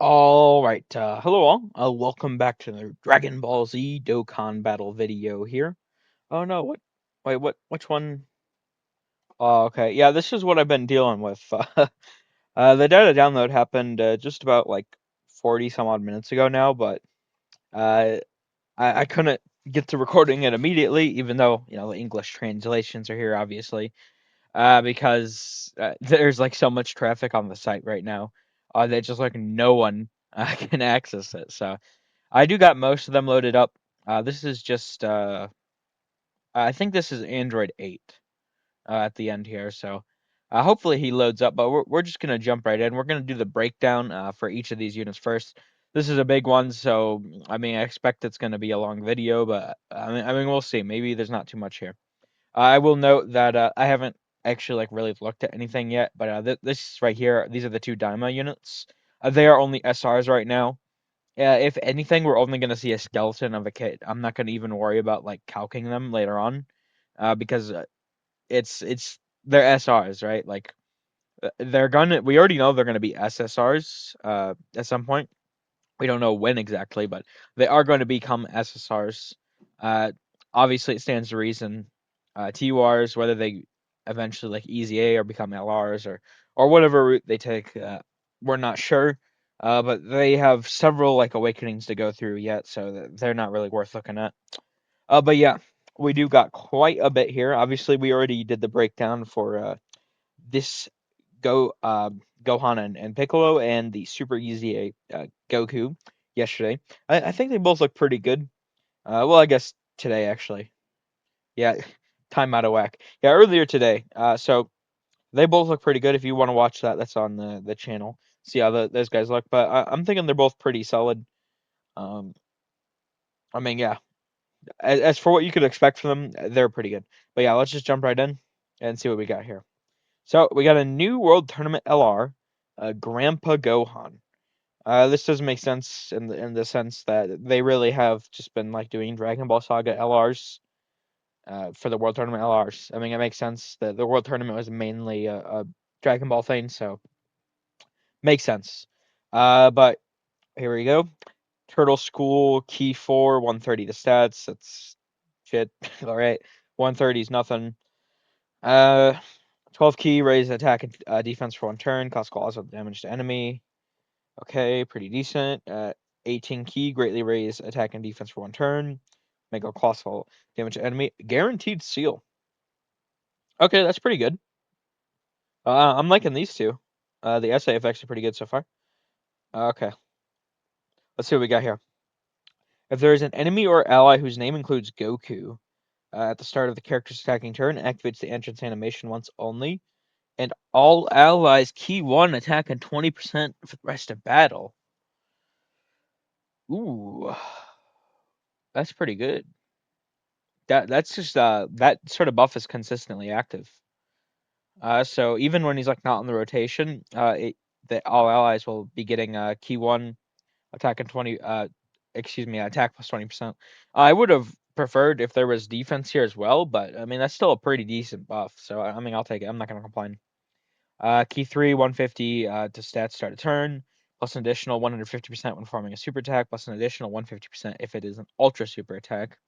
All right, hello all. Welcome back to the Dragon Ball Z Dokkan battle video here. Oh no, what? Wait, what? Which one? Oh, okay. Yeah, this is what I've been dealing with. The data download happened just about like 40 some odd minutes ago now, but uh, I couldn't get to recording it immediately, even though the English translations are here, obviously, because there's like so much traffic on the site right now that just like no one can access it. So. I do got most of them loaded up. This is just, I think this is Android 8 at the end here. So hopefully he loads up, but we're just going to jump right in. We're going to do the breakdown for each of these units first. This is a big one, so I mean, I expect it's going to be a long video, but I mean, we'll see. Maybe there's not too much here. I will note that I haven't actually like really looked at anything yet, but this right here, these are the two Diama units. They are only SRs right now. If anything, we're only going to see a skeleton of a kid. I'm not going to even worry about like calcing them later on, because it's they're SRs, right? Like they're gonna. We already know they're going to be SSRs at some point. We don't know when exactly, but they are going to become SSRs. Uh, Obviously, it stands to reason. TURs, whether they eventually like EZA or become LRs or whatever route they take, we're not sure. But they have several like awakenings to go through yet, so they're not really worth looking at. But yeah, we do got quite a bit here. Obviously, we already did the breakdown for this Gohan and Piccolo and the Super Easy Goku yesterday. I think they both look pretty good. Well, I guess today actually. Yeah, time out of whack. Yeah, earlier today. So they both look pretty good. If you want to watch that, that's on the channel. See how those guys look. But I'm thinking they're both pretty solid. Um, I mean, yeah. As for what you could expect from them, they're pretty good. But yeah, let's just jump right in and see what we got here. So we got a new World Tournament LR, Grandpa Gohan. This doesn't make sense in the sense that they really have just been like doing Dragon Ball Saga LRs for the World Tournament LRs. I mean, it makes sense that the World Tournament was mainly a Dragon Ball thing, so makes sense. But here we go. Turtle School Key 4, 130 to stats. That's shit. All right, 130 is nothing. Uh, 12 key raise attack and defense for one turn. Cost colossal damage to enemy. Okay, pretty decent. 18 key, greatly raise attack and defense for one turn. Make a colossal damage to enemy. Guaranteed seal. Okay, that's pretty good. I'm liking these two. The SA effects are pretty good so far. Okay, let's see what we got here. If there is an enemy or ally whose name includes Goku at the start of the character's attacking turn, activates the entrance animation once only, and all allies key 1 attack and 20% for the rest of battle. Ooh, that's pretty good. That's just that sort of buff is consistently active. So even when he's like not on the rotation, all allies will be getting key 1 attack and 20 excuse me, attack plus 20%. I would have preferred if there was defense here as well, but I mean that's still a pretty decent buff. So I mean I'll take it. I'm not gonna complain. Key 3, 150 to stats start a turn, plus an additional 150% when forming a super attack, plus an additional 150% if it is an ultra super attack,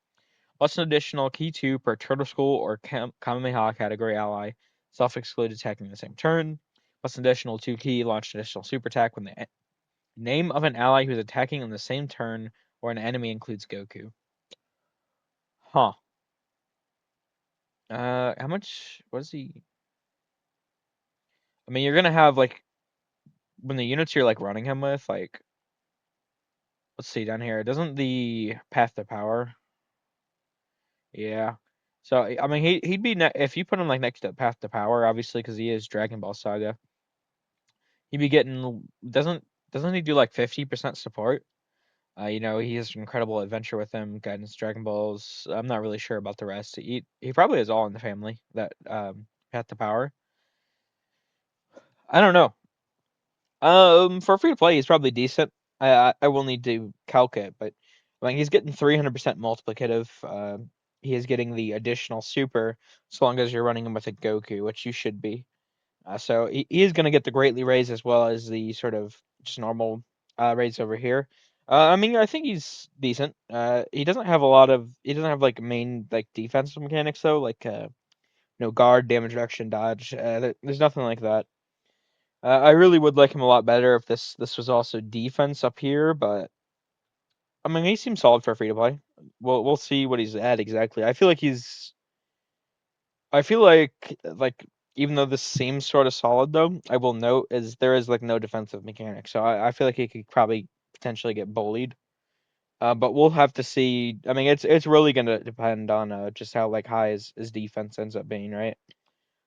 plus an additional key 2 per Turtle School or Kamehameha category ally, self-excluded attacking the same turn, plus an additional 2 key, launch an additional super attack when the name of an ally who's attacking on the same turn or an enemy includes Goku. Huh. How much was he? I mean, you're gonna have like when the units you're like running him with, like let's see down here. Doesn't the path to power? Yeah. So I mean, he'd be if you put him like next to path to power, obviously because he is Dragon Ball Saga. He'd be getting doesn't he do like 50% support? He has an incredible adventure with him, guidance Dragon Balls. I'm not really sure about the rest. He probably has all in the family that path to power. I don't know. For free to play, he's probably decent. I will need to calc it, but I mean, he's getting 300% multiplicative. He is getting the additional super as long as you're running him with a Goku, which you should be. So he is going to get the greatly raised as well as the sort of just normal raised over here. I mean, I think he's decent. He doesn't have a lot of he doesn't have like main like defensive mechanics though, like guard, damage reduction, dodge. There's nothing like that. I really would like him a lot better if this was also defense up here, but I mean, he seems solid for free to play. We'll see what he's at exactly. I feel like even though this seems sort of solid though, I will note is there is like no defensive mechanic, so I feel like he could probably potentially get bullied. But we'll have to see. I mean, it's really gonna depend on just how like high his defense ends up being, right?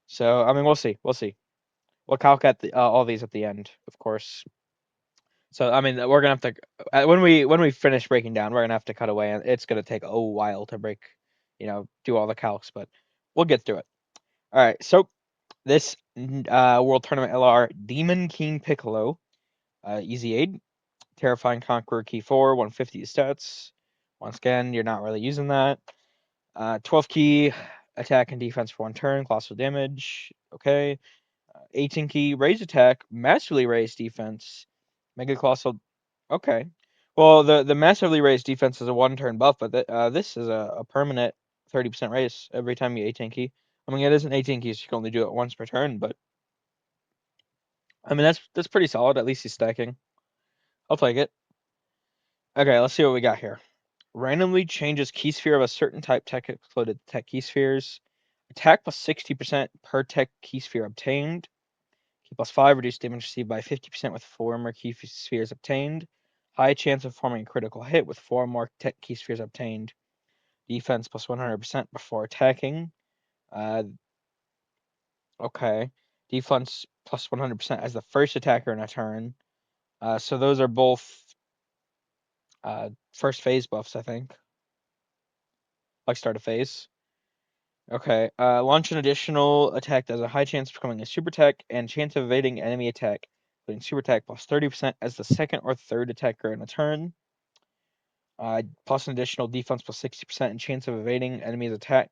So I mean, we'll see. We'll see. We'll calc at all these at the end, of course. So I mean, we're gonna have to when we finish breaking down, we're gonna have to cut away, and it's gonna take a while to break, do all the calcs, but we'll get through it. All right. So this World Tournament LR Demon King Piccolo, Easy 8, Terrifying Conqueror Key 4, 150 stats. Once again, you're not really using that. 12 key, attack and defense for 1 turn, colossal damage. Okay. 18 key, raise attack, massively raise defense, mega colossal. Okay. Well, the massively raised defense is a 1 turn buff, but this is a permanent 30% raise every time you 18 key. I mean, it isn't 18 keys, you can only do it once per turn, but I mean, that's pretty solid. At least he's stacking. I'll take it. Okay, let's see what we got here. Randomly changes key sphere of a certain type tech exploded tech key spheres. Attack plus 60% per tech key sphere obtained. Key plus 5, reduce damage received by 50% with 4 more key spheres obtained. High chance of forming a critical hit with 4 more tech key spheres obtained. Defense plus 100% before attacking. Uh, okay. Defense plus 100% as the first attacker in a turn. So those are both first phase buffs, I think. Like start a phase. Okay. Launch an additional attack that has a high chance of becoming a super attack and chance of evading enemy attack, including super attack plus 30% as the second or third attacker in a turn. Plus an additional defense plus 60% and chance of evading enemy's attack.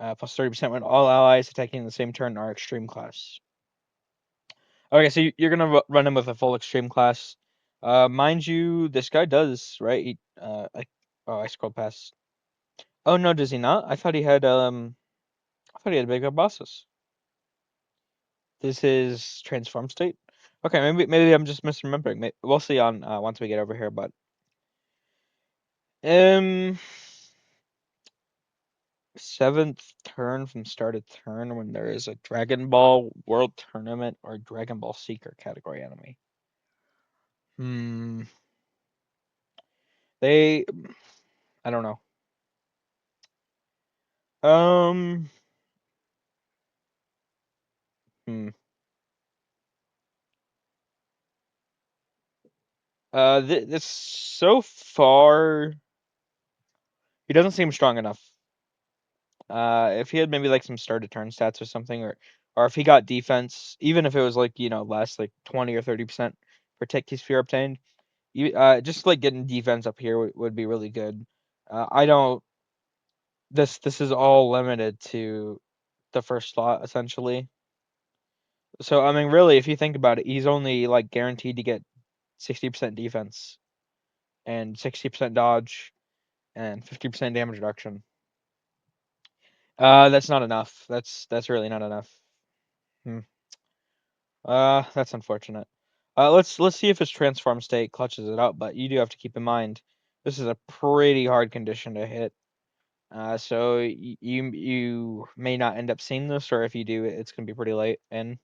Plus 30% when all allies attacking in the same turn are extreme class. Okay, so you're gonna run him with a full extreme class. Mind you, this guy does, right? I scrolled past. Oh no, does he not? I thought he had bigger bosses. This is transform state. Okay, maybe I'm just misremembering. We'll see on once we get over here, but um 7th turn from start of turn when there is a Dragon Ball World Tournament or Dragon Ball Seeker category enemy. Hmm. They I don't know. Um hmm. This so far he doesn't seem strong enough. If he had maybe like some start to turn stats or something, or if he got defense, even if it was like less like 20 or 30% for tech sphere obtained, just like getting defense up here would be really good. I don't. This is all limited to the first slot essentially. So I mean, really, if you think about it, he's only like guaranteed to get 60% defense and 60% dodge and 50% damage reduction. That's not enough. That's really not enough. Hmm. That's unfortunate. Let's see if his transform state clutches it up, but you do have to keep in mind this is a pretty hard condition to hit. So you may not end up seeing this, or if you do, it's gonna be pretty late. And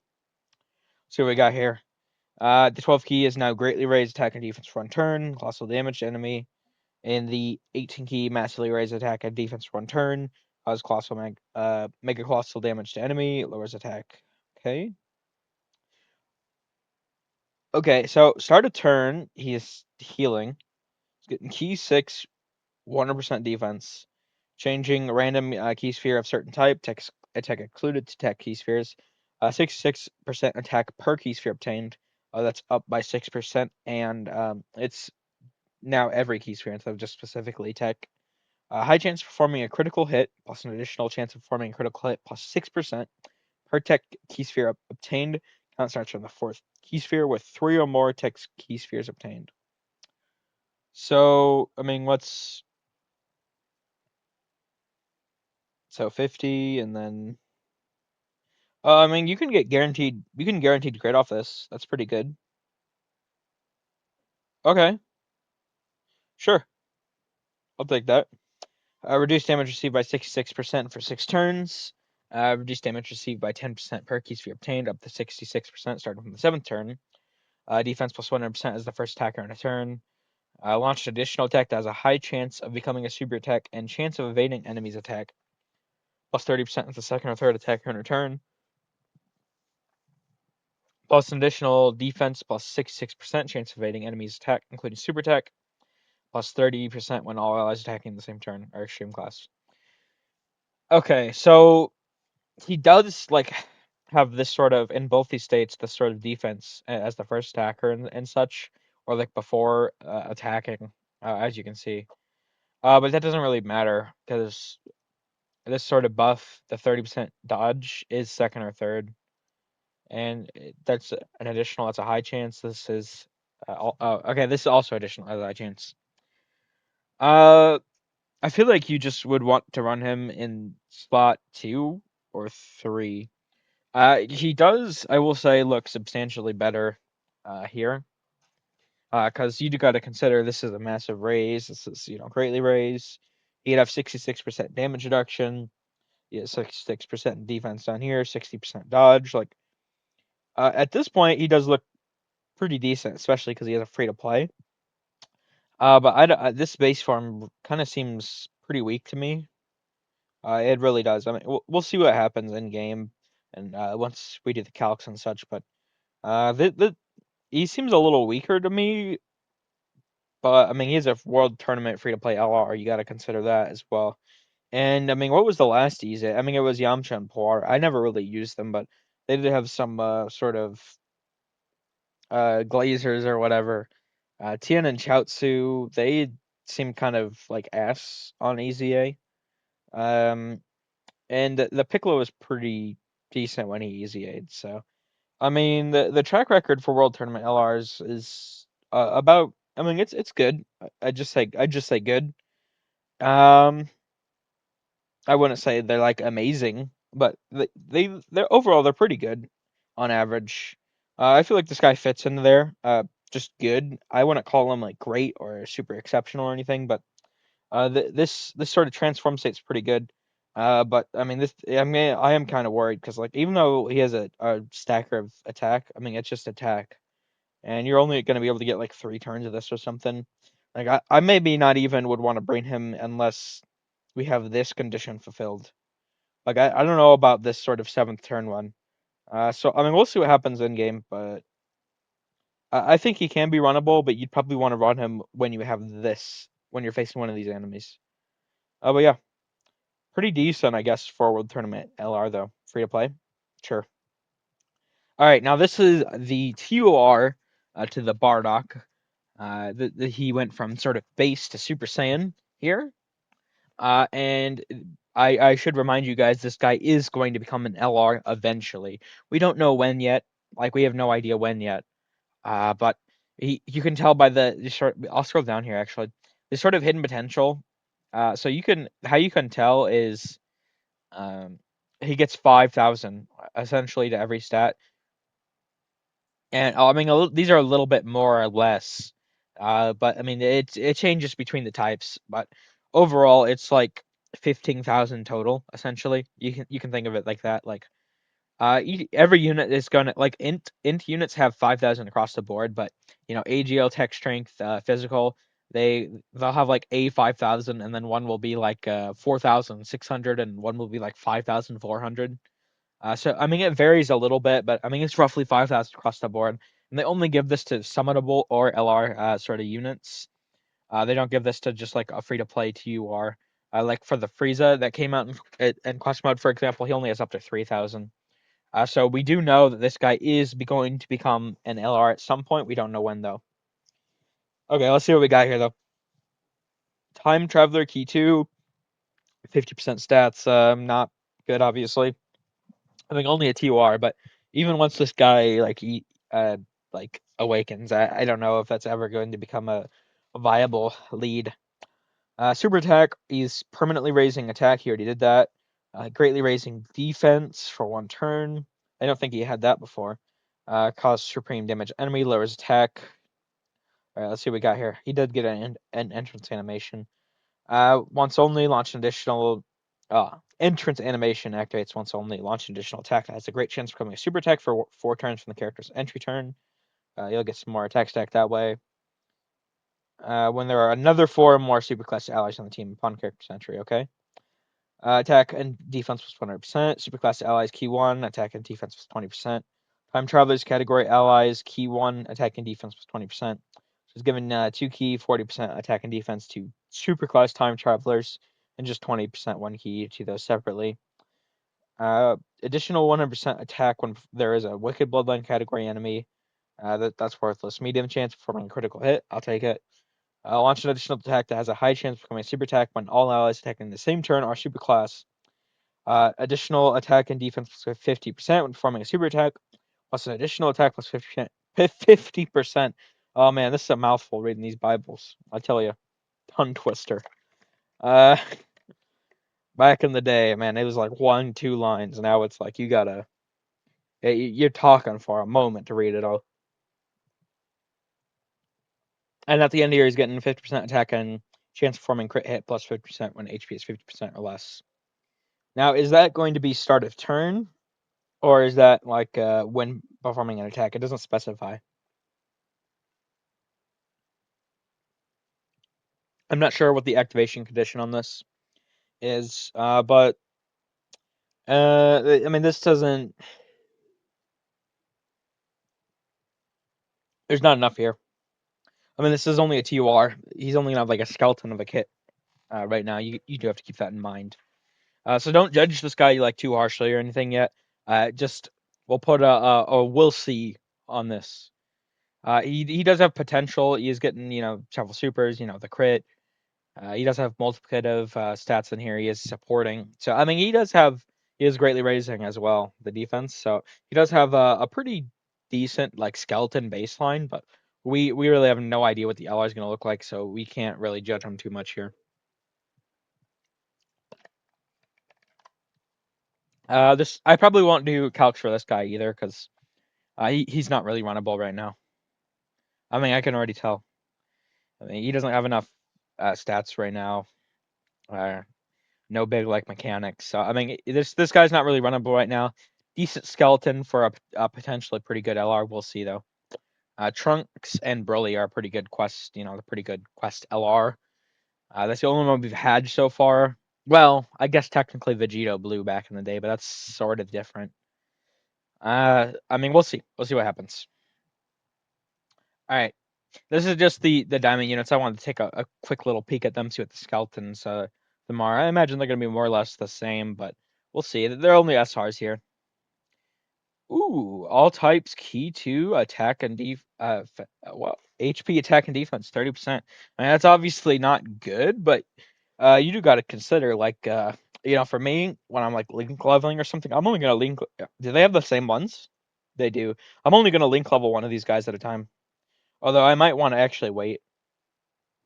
see what we got here. The 12 key is now greatly raised attack and defense for 1 turn, colossal damage to enemy. And the 18 key massively raised attack and defense for 1 turn, causes mega colossal damage to enemy, lowers attack. Okay. Okay, so start a turn, he is healing. He's getting key 6, 100% defense. Changing random key sphere of certain type, attack included to tech key spheres. 66% attack per key sphere obtained. That's up by 6%, and it's now every key sphere instead of just specifically tech. High chance of performing a critical hit, plus an additional chance of performing a critical hit, plus 6% per tech key sphere obtained. Count starts from the 4th key sphere with 3 or more tech key spheres obtained. So, I mean, so 50 and then I mean, you can guaranteed crit off this. That's pretty good. Okay, sure. I'll take that. Reduce damage received by 66% for 6 turns. Reduce damage received by 10% per key sphere obtained, up to 66% starting from the 7th turn. Defense plus 100% as the first attacker in a turn. Launched additional attack that has a high chance of becoming a super attack and chance of evading enemy's attack. Plus 30% as the second or third attacker in a turn. Plus an additional defense plus 66% chance of evading enemy's attack, including super attack. Plus 30% when all allies attacking the same turn are extreme class. Okay, so he does like have this sort of in both these states this sort of defense as the first attacker and such, or like before attacking, as you can see. But that doesn't really matter because this sort of buff, the 30% dodge, is second or third, and that's an additional. That's a high chance. This is okay. This is also additional as a high chance. Uh, I feel like you just would want to run him in spot 2 or 3. He does, I will say, look substantially better here. Because you do got to consider this is a massive raise. This is, greatly raised. He'd have 66% damage reduction. He has 66% defense down here, 60% dodge. Like, at this point, he does look pretty decent, especially because he has a free to play. But this base form kind of seems pretty weak to me. It really does. I mean, we'll see what happens in game, and once we do the calcs and such. But he seems a little weaker to me. But I mean, he's a world tournament free to play LR. You got to consider that as well. And I mean, what was the last EZA? I mean, it was Yamcha and Poir. I never really used them, but they did have some sort of glazers or whatever. Tien and Chaozu, they seem kind of like ass on EZA. And the Piccolo was pretty decent when he EZA'd. So I mean, the track record for World Tournament LRs is about. I mean, it's good. I just say good. Um, I wouldn't say they're like amazing, but they're overall they're pretty good on average. I feel like this guy fits into there. Just good. I wouldn't call him like great or super exceptional or anything, but this sort of transform state's pretty good. But I mean, I am kind of worried because like even though he has a stacker of attack, I mean it's just attack, and you're only going to be able to get like 3 turns of this or something. Like I maybe not even would want to bring him unless we have this condition fulfilled. Like I don't know about this sort of 7th turn one. So I mean we'll see what happens in game, but I think he can be runnable, but you'd probably want to run him when you have this when you're facing one of these enemies. But yeah. Pretty decent, I guess, for World Tournament LR though. Free to play, sure. All right, now this is the TOR to the Bardock. He went from sort of base to Super Saiyan here, and I should remind you guys this guy is going to become an LR eventually. We don't know when yet. Like we have no idea when yet. But you can tell by the short. I'll scroll down here actually. The sort of hidden potential. So how you can tell is Um, he gets 5,000 essentially to every stat, and I mean these are a little bit more or less, but I mean it changes between the types, but overall it's like 15,000 total essentially. You can think of it like that. Like every unit is gonna like int units have 5,000 across the board, but AGL tech strength, physical. They'll have like a 5,000, and then one will be like 4,600, and one will be like 5,400. So I mean it varies a little bit, but I mean it's roughly 5,000 across the board. And they only give this to summonable or LR sort of units. They don't give this to just like a free to play TUR. Like for the Frieza that came out in quest mode, for example, he only has up to 3,000. So we do know that this guy is going to become an LR at some point. We don't know when though. Okay, let's see what we got here though. Time Traveler Key 2, 50% stats. Not good, obviously. I think only a TOR, but even once this guy like like awakens. I don't know if that's ever going to become a viable lead. Super attack, he's permanently raising attack. He already did that. Greatly raising defense for 1 turn. I don't think he had that before. Cause supreme damage enemy, lowers attack. All right, let's see what we got here. He did get an entrance animation. Once only, launch an additional entrance animation activates once only. Launch an additional attack that has a great chance of becoming a super attack for 4 turns from the character's entry turn. You'll get some more attack stack that way. When there are another 4 more superclass allies on the team upon character's entry, okay? Attack and defense was 100%. Superclass allies, key 1. Attack and defense was 20%. Time travelers category allies, key 1. Attack and defense was 20%. So it's given 2 key, 40% attack and defense to superclass time travelers, and just 20% 1 key to those separately. Additional 100% attack when there is a wicked bloodline category enemy. That's worthless. Medium chance of performing a critical hit. I'll take it. Launch an additional attack that has a high chance of becoming a super attack when all allies attacking the same turn are superclass. Additional attack and defense plus 50% when performing a super attack, plus an additional attack plus 50%. 50%. Oh man, this is a mouthful reading these Bibles. I tell you, tongue twister. Back in the day, man, it was like 1, 2 lines. Now it's like you're talking for a moment to read it all. And at the end here, he's getting 50% attack and chance of performing crit hit plus 50% when HP is 50% or less. Now, is that going to be start of turn, or is that like when performing an attack? It doesn't specify. I'm not sure what the activation condition on this is, but I mean, this doesn't. There's not enough here. I mean, this is only a TUR. He's only gonna have like a skeleton of a kit right now. You do have to keep that in mind. So don't judge this guy like too harshly or anything yet. Just we'll put a we'll see on this. He does have potential. He is getting several supers. The crit. He does have multiplicative stats in here. He is supporting. So I mean, he is greatly raising as well the defense. So he does have a pretty decent like skeleton baseline, but we really have no idea what the ally is going to look like, so we can't really judge him too much here. This I probably won't do calcs for this guy either because he's not really runnable right now. I mean, I can already tell. I mean, he doesn't have enough stats right now. No big like mechanics. So I mean, this guy's not really runnable right now. Decent skeleton for a potentially pretty good LR. We'll see though. Trunks and Broly are pretty good quest. The pretty good quest LR. That's the only one we've had so far. Well, I guess technically Vegito Blue back in the day, but that's sort of different. I mean, we'll see. We'll see what happens. All right. This is just the diamond units. I wanted to take a quick little peek at them, see what the skeletons tomorrow. I imagine they're going to be more or less the same, but we'll see. They're only SRs here. Ooh, all types key to attack and HP attack and defense 30%. I mean, that's obviously not good, but you do got to consider like for me when I'm like link leveling or something, I'm only gonna link. Do they have the same ones? They do. I'm only gonna link level one of these guys at a time. Although I might want to actually wait.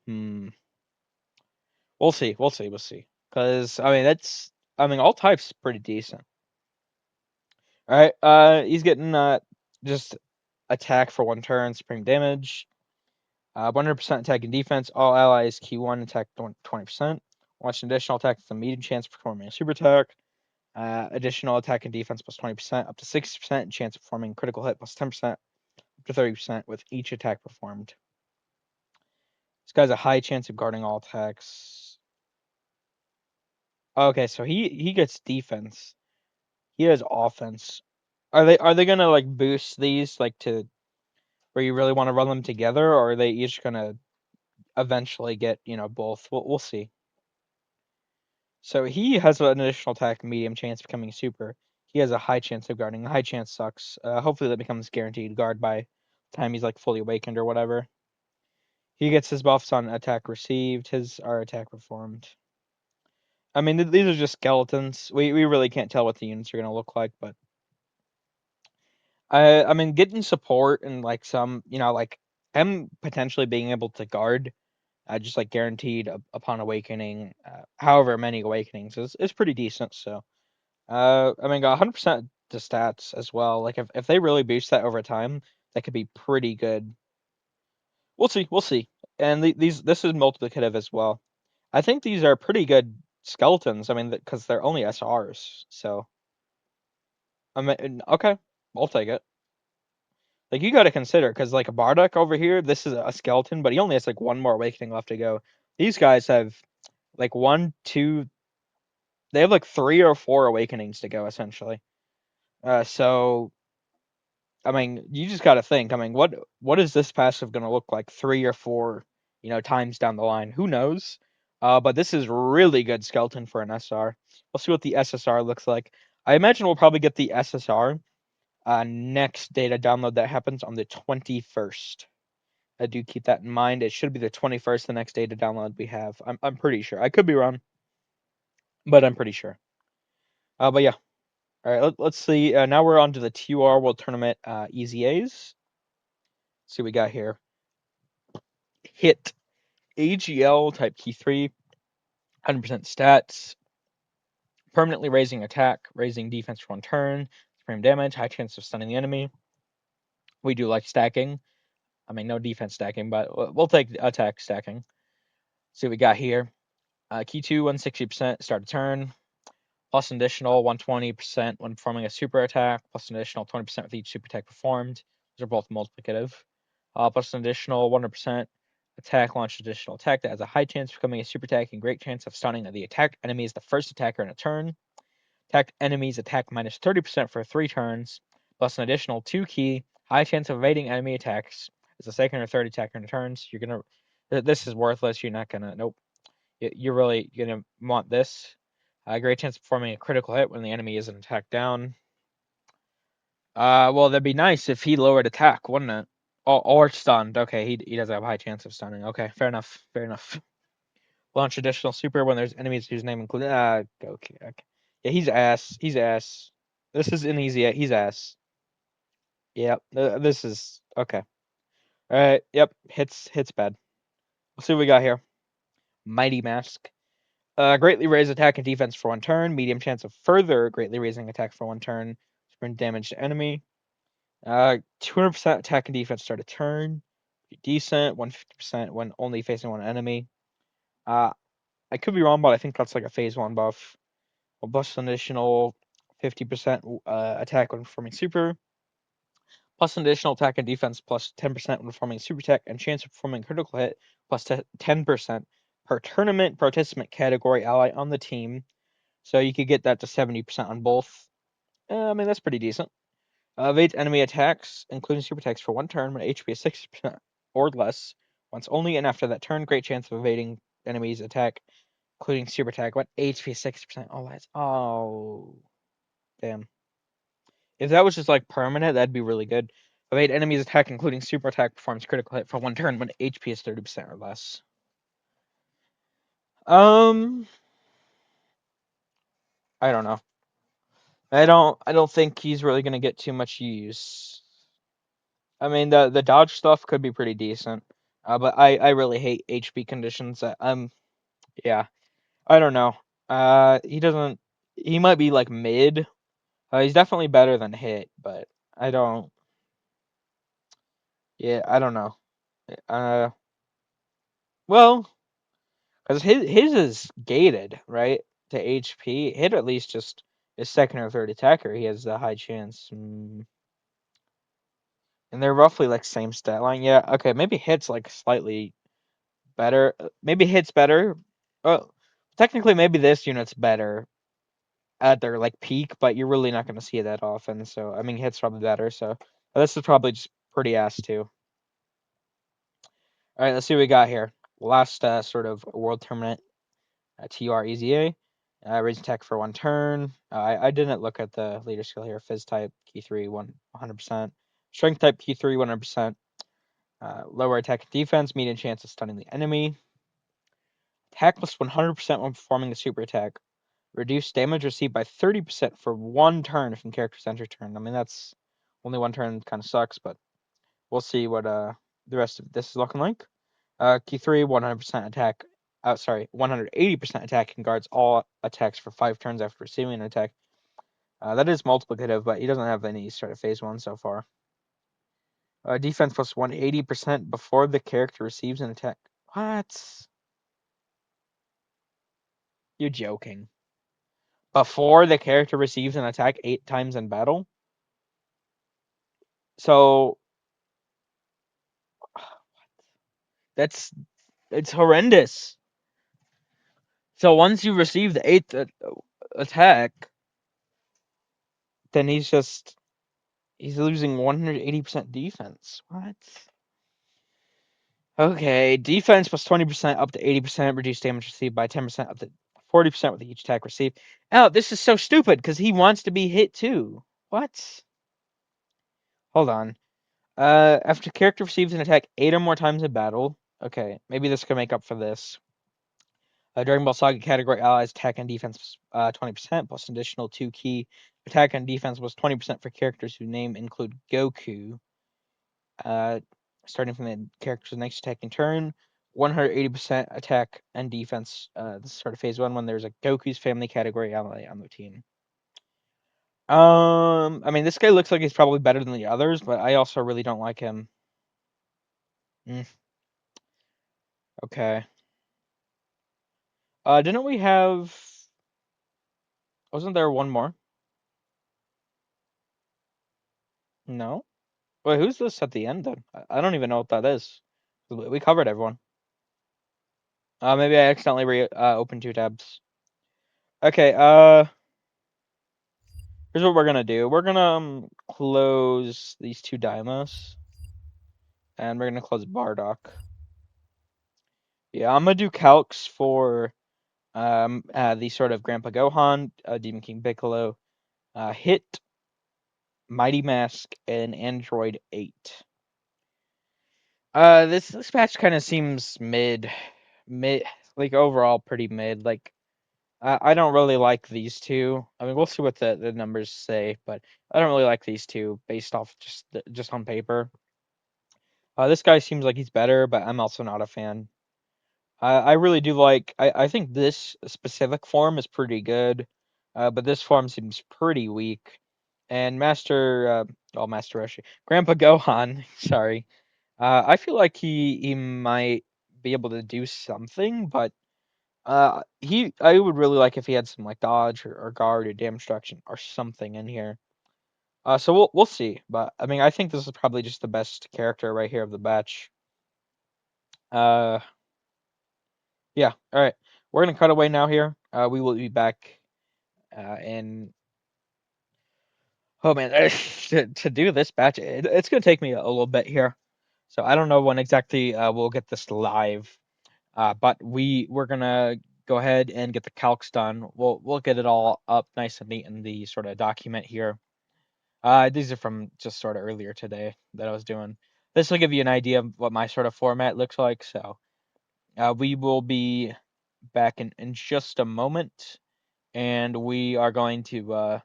We'll see. We'll see. We'll see. Because I mean, all types pretty decent. All right. He's getting just attack for 1 turn, supreme damage. 100% attack and defense. All allies key 1 attack 20%. Launch an additional attack with a medium chance of performing a super attack. Additional attack and defense plus 20%, up to 60% chance of performing critical hit plus 10%, up to 30% with each attack performed. This guy's a high chance of guarding all attacks. Okay, so he gets defense. He has offense. Are they gonna like boost these like to where you really want to run them together, or are they each gonna eventually get both? We'll see. So he has an additional attack, medium chance of becoming super. He has a high chance of guarding. The high chance sucks. Hopefully that becomes guaranteed guard by the time he's like fully awakened or whatever. He gets his buffs on attack received. His are attack performed. I mean, these are just skeletons. We really can't tell what the units are gonna look like, but I mean, getting support and like some, like him potentially being able to guard, just like guaranteed upon awakening, however many awakenings is pretty decent. So, I mean, got 100% the stats as well. Like if they really boost that over time, that could be pretty good. We'll see, we'll see. And this is multiplicative as well. I think these are pretty good skeletons. I mean, because they're only SRs. So, I mean, okay, I'll take it. Like you got to consider, because like a Bardock over here, this is a skeleton, but he only has like one more awakening left to go. These guys have like one, two, they have like 3 or 4 awakenings to go essentially. So I mean, you just got to think. I mean, what is this passive going to look like 3 or 4, times down the line? Who knows? But this is really good skeleton for an SR. We'll see what the SSR looks like. I imagine we'll probably get the SSR next data download that happens on the 21st. I do keep that in mind. It should be the 21st, the next data download we have. I'm pretty sure. I could be wrong, but I'm pretty sure. But yeah. All right, let's see. Now we're on to the TUR World Tournament EZAs. See what we got here. Hit AGL type key 3, 100% stats, permanently raising attack, raising defense for 1 turn, supreme damage, high chance of stunning the enemy. We do like stacking. I mean, no defense stacking, but we'll take attack stacking. See what we got here. Key 2, 160%, start a turn. Plus an additional 120% when performing a super attack, plus an additional 20% with each super attack performed. Those are both multiplicative. Plus an additional 100% attack, launch additional attack that has a high chance of becoming a super attack and great chance of stunning the attacked enemy is the first attacker in a turn. Attacked enemies attack minus 30% for 3 turns, plus an additional 2 key, high chance of evading enemy attacks as a second or third attacker in a turns. You're gonna, this is worthless. You're not gonna, nope. You're really gonna want this. Great chance of performing a critical hit when the enemy isn't attacked down. Well, that'd be nice if he lowered attack, wouldn't it? Or stunned. Okay, he does have a high chance of stunning. Okay, fair enough. Fair enough. Launch additional super when there's enemies whose name includes. Okay, okay. Yeah, he's ass. He's ass. This is an easy. He's ass. Yep. This is okay. All right. Yep. Hits bad. We'll see what we got here. Mighty Mask. Greatly raise attack and defense for 1 turn. Medium chance of further greatly raising attack for 1 turn. Sprint damage to enemy. 200% attack and defense start a turn. Decent. 150% when only facing one enemy. I could be wrong, but I think that's like a phase 1 buff. We'll bust an additional 50% attack when performing super. Plus an additional attack and defense plus 10% when performing super attack and chance of performing critical hit plus 10% per tournament participant category ally on the team. So you could get that to 70% on both. I mean, that's pretty decent. Evades enemy attacks, including super attacks, for 1 turn when HP is 60% or less. Once only, and after that turn, great chance of evading enemies' attack, including super attack, when HP is 60%. Oh, that's. Oh. Damn. If that was just like permanent, that'd be really good. Evade enemies' attack, including super attack, performs critical hit for 1 turn when HP is 30% or less. Um. I don't know. I don't think he's really gonna get too much use. I mean, the dodge stuff could be pretty decent, but I really hate HP conditions. Yeah, I don't know. He doesn't. He might be like mid. He's definitely better than hit, but I don't. Yeah, I don't know. Uh, well, because his is gated, right, to HP. Hit at least just his second or third attacker. He has a high chance. And they're roughly like same stat line. Yeah, okay, maybe hits like slightly better. Maybe hits better. Oh, technically, maybe this unit's better at their like peak, but you're really not going to see it that often. So I mean, hits probably better. So this is probably just pretty ass too. All right, let's see what we got here. Last sort of world tournament, TR EZA. Raise attack for 1 turn. I didn't look at the leader skill here. Fizz type key 3 100%. Strength type key 3 100%. Lower attack and defense, medium chance of stunning the enemy. Attack plus 100% when performing a super attack. Reduce damage received by 30% for 1 turn from character's enter turn. I mean, that's Only one turn kind of sucks, but we'll see what the rest of this is looking like. Q3, 100% attack. Sorry, 180% attack and guards all attacks for 5 turns after receiving an attack. That is multiplicative, but he doesn't have any sort of phase 1 so far. Defense plus 180% before the character receives an attack. What? You're joking. Before the character receives an attack 8 times in battle? So, that's it's horrendous. So once you receive the 8th attack, then he's losing 180% defense. What? Okay, defense plus 20% up to 80%, reduce damage received by 10% up to 40% with each attack received. Oh, this is so stupid because he wants to be hit too. What? Hold on. After character receives an attack 8 or more times in battle. Okay, maybe this can make up for this. Dragon Ball Saga category allies attack and defense 20% plus additional 2 key attack and defense was 20% for characters whose name include Goku. Starting from the character's next attacking turn, 180% attack and defense. This is sort of phase 1 when there's a Goku's family category ally on the team. I mean, this guy looks like he's probably better than the others, but I also really don't like him. Okay. Didn't we have? Wasn't there one more? No. Wait, who's this at the end then? I don't even know what that is. We covered everyone. Maybe I accidentally opened 2 tabs. Okay. Here's what we're gonna do. We're gonna close these 2 Diamos, and we're gonna close Bardock. Yeah, I'm gonna do calcs for the sort of Grandpa Gohan, Demon King Piccolo, Hit, Mighty Mask, and Android 8. This patch kind of seems mid, like overall pretty mid. Like I don't really like these two. I mean, we'll see what the numbers say, but I don't really like these two based off just on paper. This guy seems like he's better, but I'm also not a fan. I really do like. I think this specific form is pretty good, but this form seems pretty weak. And Master Roshi, Grandpa Gohan, sorry. I feel like he might be able to do something, but I would really like if he had some like dodge or guard or damage reduction or something in here. So we'll see, but I mean I think this is probably just the best character right here of the batch. Uh, yeah, all right, we're gonna cut away now here. We will be back. And oh man, to do this batch, it's gonna take me a little bit here. So I don't know when exactly we'll get this live. But we're gonna go ahead and get the calcs done. We'll get it all up nice and neat in the sort of document here. These are from just sort of earlier today that I was doing. This will give you an idea of what my sort of format looks like. So we will be back in just a moment, and we are going to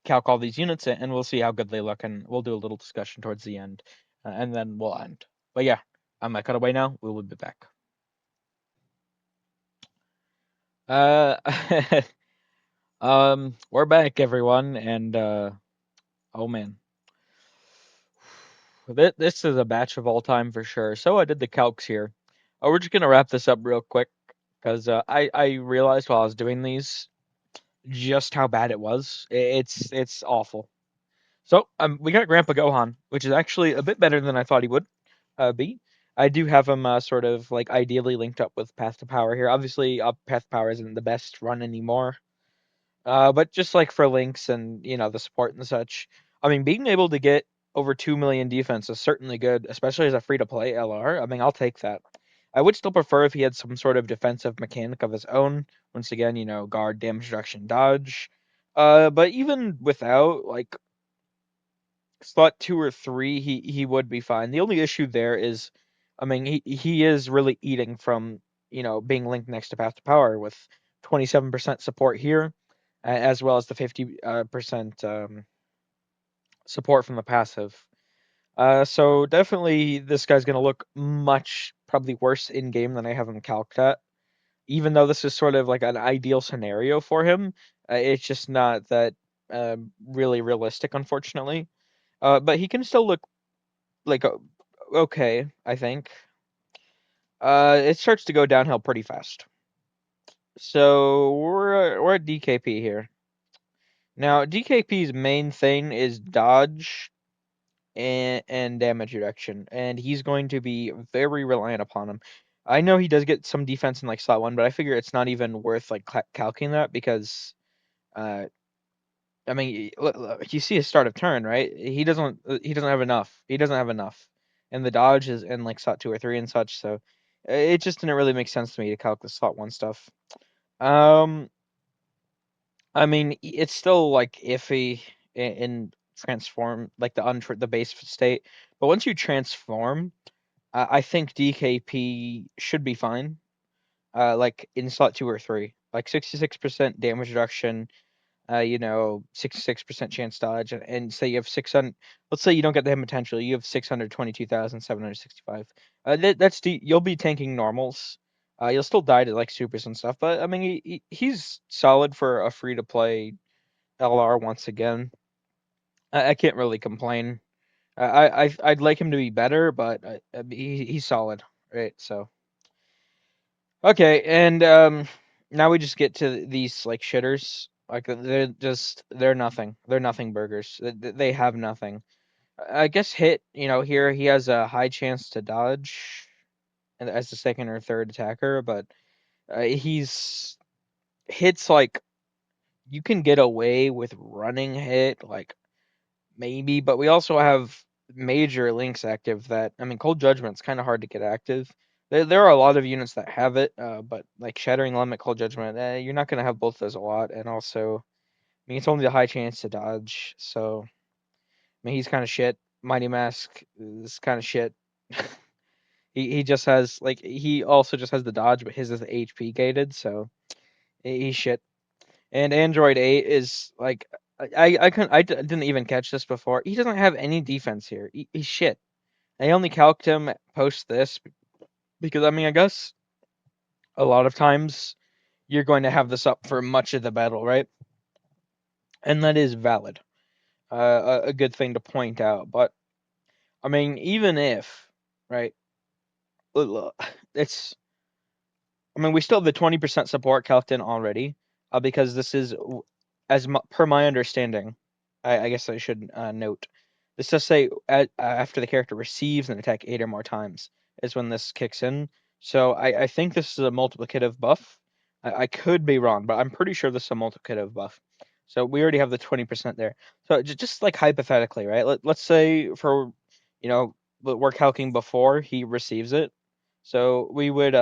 calc all these units and we'll see how good they look, and we'll do a little discussion towards the end, and then we'll end. But yeah, I'm gonna cut away now. We will be back. Uh, we're back, everyone, and oh man, this is a batch of all time for sure. So I did the calcs here. We're just gonna wrap this up real quick because I realized while I was doing these just how bad it was. It's awful. So we got Grandpa Gohan, which is actually a bit better than I thought he would be. I do have him sort of like ideally linked up with Path to Power here. Obviously, Path to Power isn't the best run anymore. But just like for links and the support and such, I mean, being able to get over 2 million defense is certainly good, especially as a free to play LR. I mean, I'll take that. I would still prefer if he had some sort of defensive mechanic of his own. Once again, guard, damage reduction, dodge. But even without like slot 2 or 3, he would be fine. The only issue there is, I mean, he is really eating from being linked next to Path to Power with 27% support here, as well as the 50% support from the passive. So definitely this guy's gonna look much probably worse in game than I have him calced at. Even though this is sort of like an ideal scenario for him, it's just not that really realistic, unfortunately. But he can still look like okay, I think. It starts to go downhill pretty fast. So we're at DKP here. Now DKP's main thing is dodge and damage reduction, and he's going to be very reliant upon him. I know he does get some defense in like slot one, but I figure it's not even worth like calculating that because uh, I mean, you see his start of turn, right? He doesn't have enough. He doesn't have enough, and the dodge is in like slot two or three and such. So it just didn't really make sense to me to calc the slot one stuff. Um, I mean, it's still like iffy in transform like the base state, but once you transform, I think DKP should be fine. Like in slot two or three, like 66% damage reduction, 66% chance dodge, and say you have 600. Let's say you don't get the hit potential, you have 622,765. You'll be tanking normals. You'll still die to like supers and stuff, but I mean he's solid for a free to play LR once again. I can't really complain. I'd like him to be better, but he's solid, right? So okay, and now we just get to these like shitters. Like they're nothing. They're nothing burgers. They have nothing. I guess hit. Here he has a high chance to dodge as the second or third attacker, but he's hits like you can get away with running hit like maybe, but we also have major links active that I mean Cold Judgment's kind of hard to get active. There are a lot of units that have it, but like Shattering Limit, Cold Judgment, you're not gonna have both those a lot, and also I mean it's only a high chance to dodge, so I mean he's kind of shit. Mighty Mask is kind of shit. He just has like he also just has the dodge, but his is HP gated, so he's shit. And Android 8 is like didn't even catch this before. He doesn't have any defense here. He's shit. I only calced him post this because I mean I guess a lot of times you're going to have this up for much of the battle, right? And that is valid. A good thing to point out. But I mean, even if right, it's I mean we still have the 20% support calced in already, because this is per my understanding. I guess I should note. This does say after the character receives an attack 8 or more times is when this kicks in. So I think this is a multiplicative buff. I could be wrong, but I'm pretty sure this is a multiplicative buff. So we already have the 20% there. So just like hypothetically, right? Let's say for, you know, we're calculating before he receives it. So we would,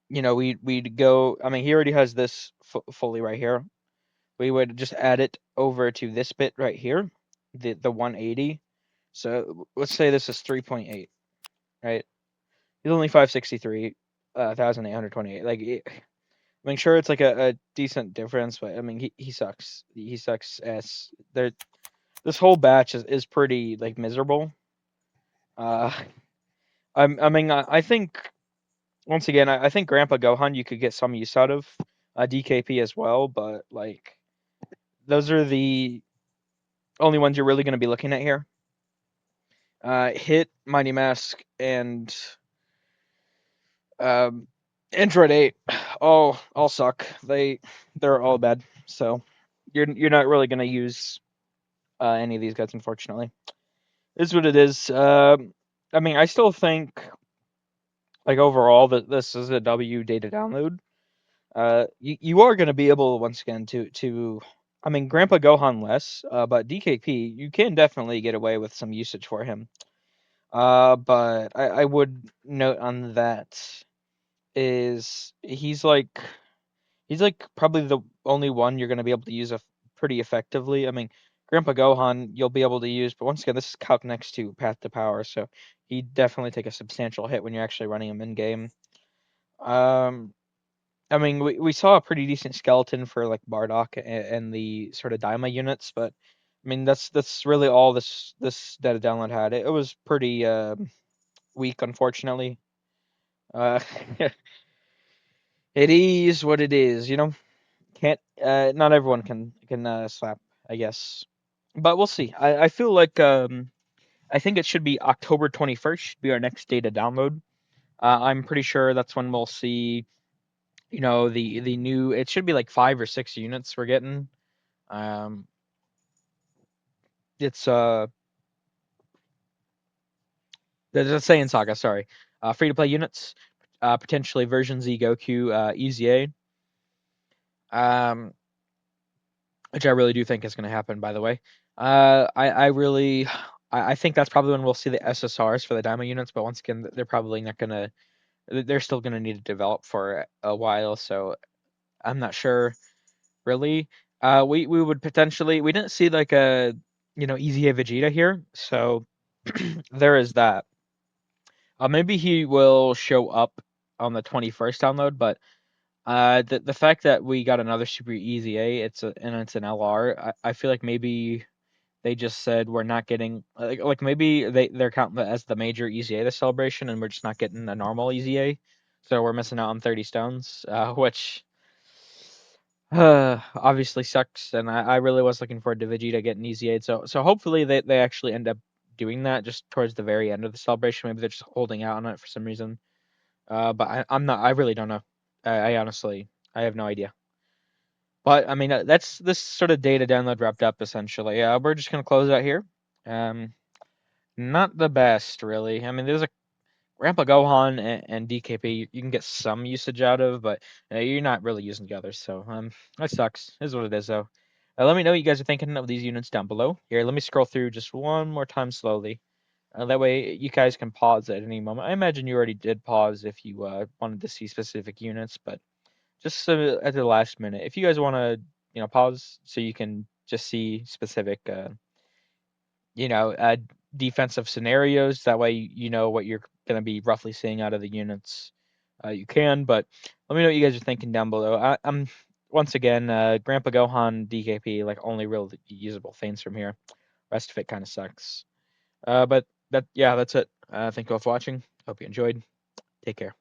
we'd go, I mean, he already has this fully right here. We would just add it over to this bit right here, the 180. So let's say this is 3.8, right? He's only 563, 1,828. Like, I mean, sure, it's like a decent difference, but I mean, he sucks. He sucks ass. This whole batch is pretty like miserable. Uh, I mean, I think once again, I think Grandpa Gohan you could get some use out of, DKP as well, but like those are the only ones you're really going to be looking at here. Hit, Mighty Mask, and um, Android 8 all suck. They're all bad. So you're not really going to use any of these guys, unfortunately. This is what it is. I mean, I still think like overall that this is a W data download. You are going to be able once again to I mean Grandpa Gohan less, but DKP you can definitely get away with some usage for him. But I would note on that is he's like probably the only one you're gonna be able to use pretty effectively. I mean, Grandpa Gohan you'll be able to use, but once again, this is calc next to Path to Power, so he definitely take a substantial hit when you're actually running him in game. Um, I mean, we saw a pretty decent skeleton for like Bardock and the sort of Diama units, but I mean, that's really all this data download had. It was pretty weak, unfortunately. Uh, it is what it is, you know. Can't not everyone can slap, I guess. But we'll see. I feel like I think it should be October 21st should be our next data download. I'm pretty sure that's when we'll see, you know, the new. It should be like 5 or 6 units we're getting. Um, it's the Saiyan Saga, sorry. Free to play units, potentially version Z Goku, EZA. Um, which I really do think is going to happen. By the way, I really, I think that's probably when we'll see the SSRs for the Diama units. But once again, they're probably not going to. They're still going to need to develop for a while. So I'm not sure really. We would potentially we didn't see like a EZA Vegeta here, so there is that. Maybe he will show up on the 21st download, but the fact that we got another Super EZA, it's an LR. I feel like maybe they just said we're not getting like maybe they're counting that as the major EZA this celebration, and we're just not getting a normal EZA, so we're missing out on 30 stones, which obviously sucks. And I really was looking forward to Vegeta getting EZA, so hopefully they actually end up doing that just towards the very end of the celebration. Maybe they're just holding out on it for some reason. But I'm not. I really don't know. I honestly, I have no idea. But I mean, that's this sort of data download wrapped up essentially. We're just gonna close out here. Um, not the best really. I mean, there's a Grandpa Gohan and DKP you can get some usage out of, but you're not really using the others. So that sucks. Is what it is though. Let me know what you guys are thinking of these units down below. Here, let me scroll through just one more time slowly. That way you guys can pause at any moment. I imagine you already did pause if you wanted to see specific units, but just at the last minute, if you guys want to, pause so you can just see specific, you know, uh, defensive scenarios. That way you know what you're going to be roughly seeing out of the units. You can, but let me know what you guys are thinking down below. I'm once again, Grandpa Gohan, DKP, like only real usable things from here. Rest of it kind of sucks. But yeah, that's it. Thank you all for watching. Hope you enjoyed. Take care.